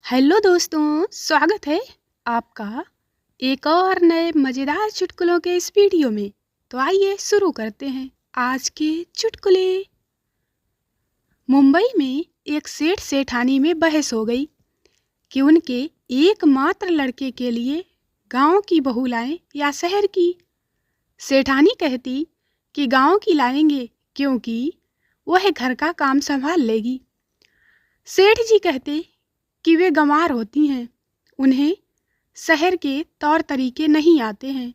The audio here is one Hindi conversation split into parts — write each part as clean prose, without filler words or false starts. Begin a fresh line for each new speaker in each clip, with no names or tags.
हेलो दोस्तों, स्वागत है आपका एक और नए मज़ेदार चुटकुलों के इस वीडियो में। तो आइए शुरू करते हैं आज के चुटकुले। मुंबई में एक सेठ सेठानी में बहस हो गई कि उनके एकमात्र लड़के के लिए गांव की बहू लाएं या शहर की। सेठानी कहती कि गांव की लाएंगे क्योंकि वह घर का काम संभाल लेगी। सेठ जी कहते कि वे गंवार होती हैं, उन्हें शहर के तौर तरीके नहीं आते हैं।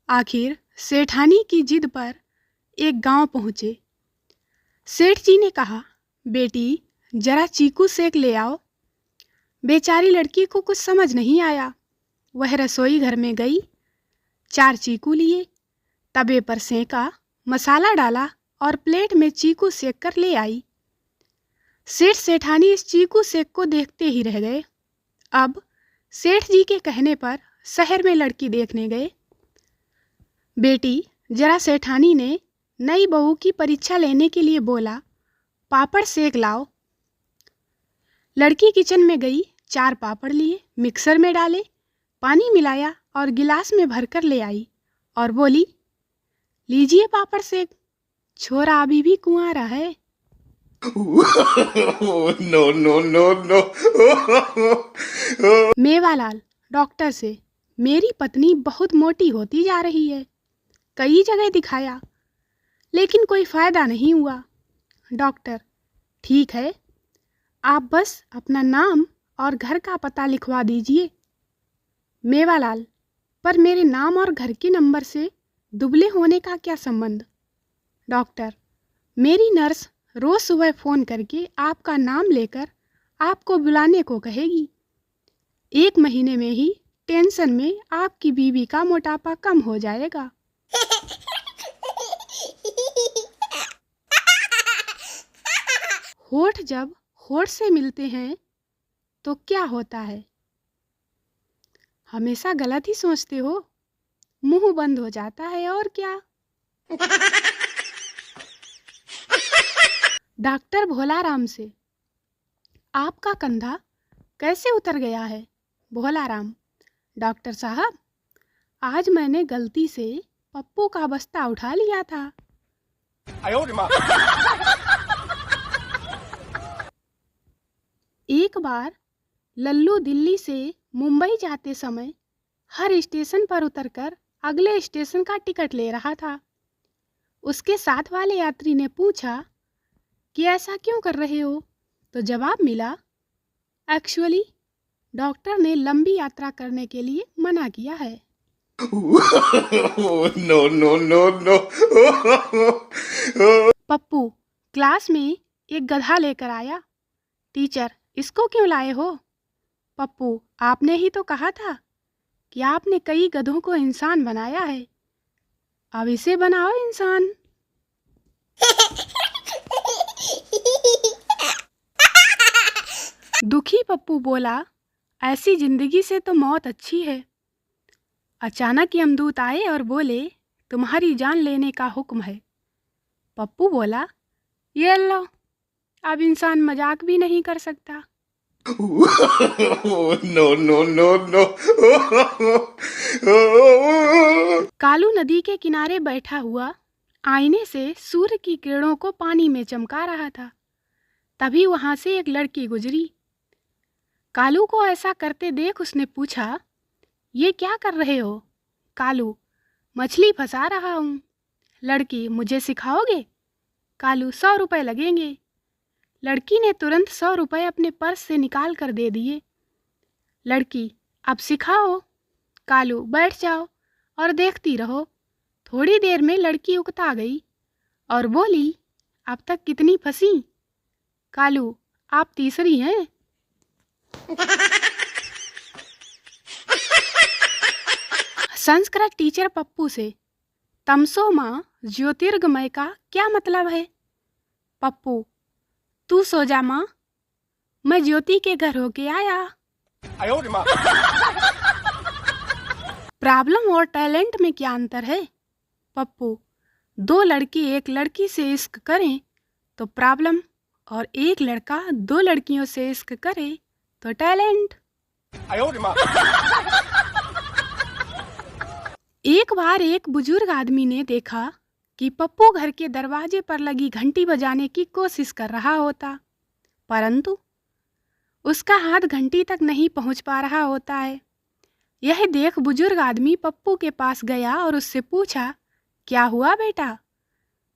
आखिर सेठानी की जिद पर एक गांव पहुँचे। सेठ जी ने कहा, बेटी जरा चीकू सेक ले आओ। बेचारी लड़की को कुछ समझ नहीं आया। वह रसोई घर में गई, 4 चीकू लिए, तवे पर सेंका, मसाला डाला और प्लेट में चीकू सेक कर ले आई। सेठ सेठानी इस चीकू सेक को देखते ही रह गए। अब सेठ जी के कहने पर शहर में लड़की देखने गए। बेटी जरा सेठानी ने नई बहू की परीक्षा लेने के लिए बोला, पापड़ सेक लाओ। लड़की किचन में गई, 4 पापड़ लिए, मिक्सर में डाले, पानी मिलाया और गिलास में भरकर ले आई और बोली, लीजिए पापड़ सेक। छोरा अभी भी कुंवारा है।
No, no, no, no.
Mewalal doctor से, मेरी पत्नी बहुत मोटी होती जा रही है। कई जगह दिखाया लेकिन कोई फायदा नहीं हुआ। डॉक्टर, ठीक है, आप बस अपना नाम और घर का पता लिखवा दीजिए। मेवालाल, पर मेरे नाम और घर के नंबर से दुबले होने का क्या संबंध? डॉक्टर, मेरी नर्स रोज सुबह फ़ोन करके आपका नाम लेकर आपको बुलाने को कहेगी। 1 महीने में ही टेंशन में आपकी बीवी का मोटापा कम हो जाएगा। होठ जब होठ से मिलते हैं तो क्या होता है? हमेशा गलत ही सोचते हो। मुंह बंद हो जाता है और क्या। डॉक्टर भोलाराम से, आपका कंधा कैसे उतर गया है? भोलाराम, डॉक्टर साहब, आज मैंने गलती से पप्पू का बस्ता उठा लिया था। एक बार लल्लू दिल्ली से मुंबई जाते समय हर स्टेशन पर उतरकर अगले स्टेशन का टिकट ले रहा था। उसके साथ वाले यात्री ने पूछा कि ऐसा क्यों कर रहे हो? तो जवाब मिला, एक्चुअली डॉक्टर ने लंबी यात्रा करने के लिए मना किया है।
No, no, no, no.
Pappu class में एक गधा लेकर आया। टीचर, इसको क्यों लाए हो? पप्पू, आपने ही तो कहा था कि आपने कई गधों को इंसान बनाया है, अब इसे बनाओ इंसान। दुखी पप्पू बोला, ऐसी जिंदगी से तो मौत अच्छी है। अचानक यमदूत आए और बोले, तुम्हारी जान लेने का हुक्म है। पप्पू बोला, ये लो, अब इंसान मजाक भी नहीं कर सकता।
No, no, no, no.
Kalu नदी के किनारे बैठा हुआ आईने से सूर्य की किरणों को पानी में चमका रहा था। तभी वहां से एक लड़की गुजरी। कालू को ऐसा करते देख उसने पूछा, ये क्या कर रहे हो? कालू, मछली फंसा रहा हूँ। लड़की, मुझे सिखाओगे? कालू, 100 रुपये लगेंगे। लड़की ने तुरंत 100 रुपये अपने पर्स से निकाल कर दे दिए। लड़की, अब सिखाओ। कालू, बैठ जाओ और देखती रहो। थोड़ी देर में लड़की उकता गई और बोली, अब तक कितनी फंसी? कालू, आप तीसरी हैं। संस्कृत टीचर पप्पू से, तमसो माँ ज्योतिर्गमय का क्या मतलब है? पप्पू, तू सो जा माँ, मैं ज्योति के घर होके आया। प्रॉब्लम और टैलेंट में क्या अंतर है? पप्पू, 2 लड़के एक लड़की से इश्क करें तो प्रॉब्लम, और एक लड़का 2 लड़कियों से इश्क करे तो टैलेंट। एक बार एक बुजुर्ग आदमी ने देखा कि पप्पू घर के दरवाजे पर लगी घंटी बजाने की कोशिश कर रहा होता, परंतु उसका हाथ घंटी तक नहीं पहुंच पा रहा होता है। यह देख बुजुर्ग आदमी पप्पू के पास गया और उससे पूछा, क्या हुआ बेटा?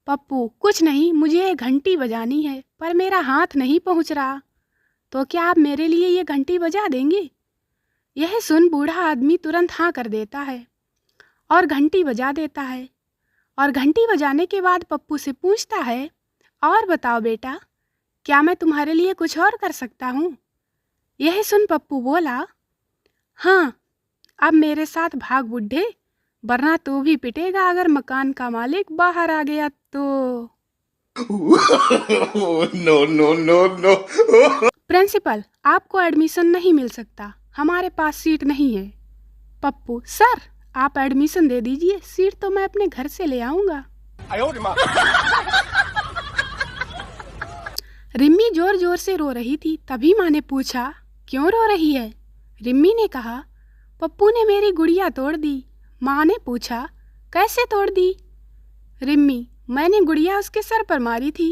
पप्पू, कुछ नहीं, मुझे ये घंटी बजानी है पर मेरा हाथ नहीं पहुंच रहा, तो क्या आप मेरे लिए ये घंटी बजा देंगे? यह सुन बूढ़ा आदमी तुरंत हाँ कर देता है और घंटी बजा देता है। और घंटी बजाने के बाद पप्पू से पूछता है, और बताओ बेटा, क्या मैं तुम्हारे लिए कुछ और कर सकता हूँ? यह सुन पप्पू बोला, हाँ, अब मेरे साथ भाग बुड्ढे, वरना तू भी पिटेगा अगर मकान का मालिक बाहर आ गया तो।
No, no, no, no.
Principal, आपको एडमिशन नहीं मिल सकता, हमारे पास सीट नहीं है। पप्पू, सर आप एडमिशन दे दीजिए, सीट तो मैं अपने घर से ले आऊंगा। रिम्मी जोर जोर से रो रही थी। तभी माँ ने पूछा, क्यों रो रही है? रिम्मी ने कहा, पप्पू ने मेरी गुड़िया तोड़ दी। माँ ने पूछा, कैसे तोड़ दी? रिम्मी, मैंने गुड़िया उसके सर पर मारी थी।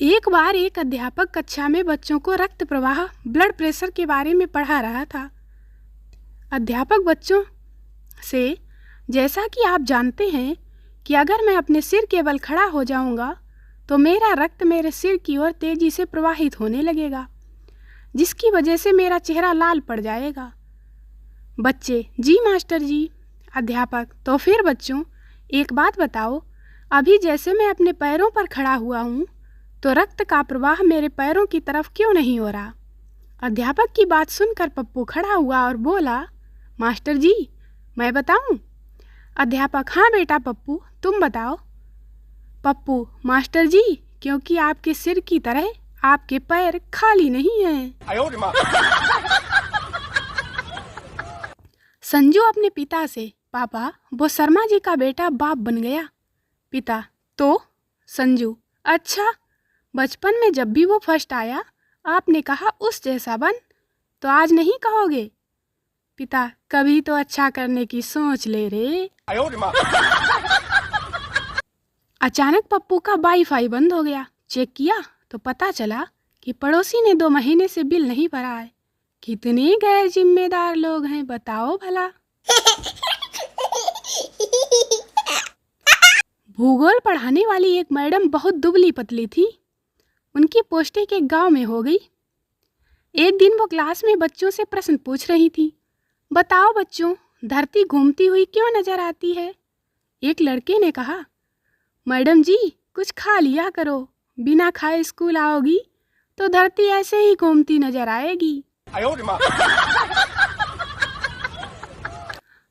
एक बार एक अध्यापक कक्षा में बच्चों को रक्त प्रवाह, ब्लड प्रेशर के बारे में पढ़ा रहा था। अध्यापक बच्चों से, जैसा कि आप जानते हैं कि अगर मैं अपने सिर के बल खड़ा हो जाऊंगा तो मेरा रक्त मेरे सिर की ओर तेजी से प्रवाहित होने लगेगा, जिसकी वजह से मेरा चेहरा लाल पड़ जाएगा। बच्चे, जी मास्टर जी। अध्यापक, तो फिर बच्चों एक बात बताओ, अभी जैसे मैं अपने पैरों पर खड़ा हुआ हूँ तो रक्त का प्रवाह मेरे पैरों की तरफ क्यों नहीं हो रहा? अध्यापक की बात सुनकर पप्पू खड़ा हुआ और बोला, मास्टर जी मैं बताऊं? अध्यापक, हाँ बेटा पप्पू तुम बताओ। पप्पू, मास्टर जी क्योंकि आपके सिर की तरह आपके पैर खाली नहीं हैं। संजू अपने पिता से, पापा वो शर्मा जी का बेटा बाप बन गया। पिता, तो? संजू, अच्छा, बचपन में जब भी वो फर्स्ट आया आपने कहा उस जैसा बन, तो आज नहीं कहोगे? पिता, कभी तो अच्छा करने की सोच ले रे। अचानक पप्पू का वाईफाई बंद हो गया। चेक किया तो पता चला कि पड़ोसी ने 2 महीने से बिल नहीं भरा है। कितने गैर जिम्मेदार लोग हैं बताओ भला। भूगोल पढ़ाने वाली एक मैडम बहुत दुबली पतली थी। उनकी पोस्टिंग एक गांव में हो गई। एक दिन वो क्लास में बच्चों से प्रश्न पूछ रही थी, बताओ बच्चों, धरती घूमती हुई क्यों नजर आती है? एक लड़के ने कहा, मैडम जी कुछ खा लिया करो, बिना खाए स्कूल आओगी तो धरती ऐसे ही घूमती नजर आएगी।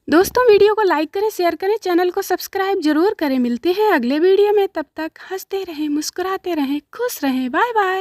दोस्तों वीडियो को लाइक करें, शेयर करें, चैनल को सब्सक्राइब जरूर करें। मिलते हैं अगले वीडियो में, तब तक हंसते रहें, मुस्कुराते रहें, खुश रहें। Bye bye.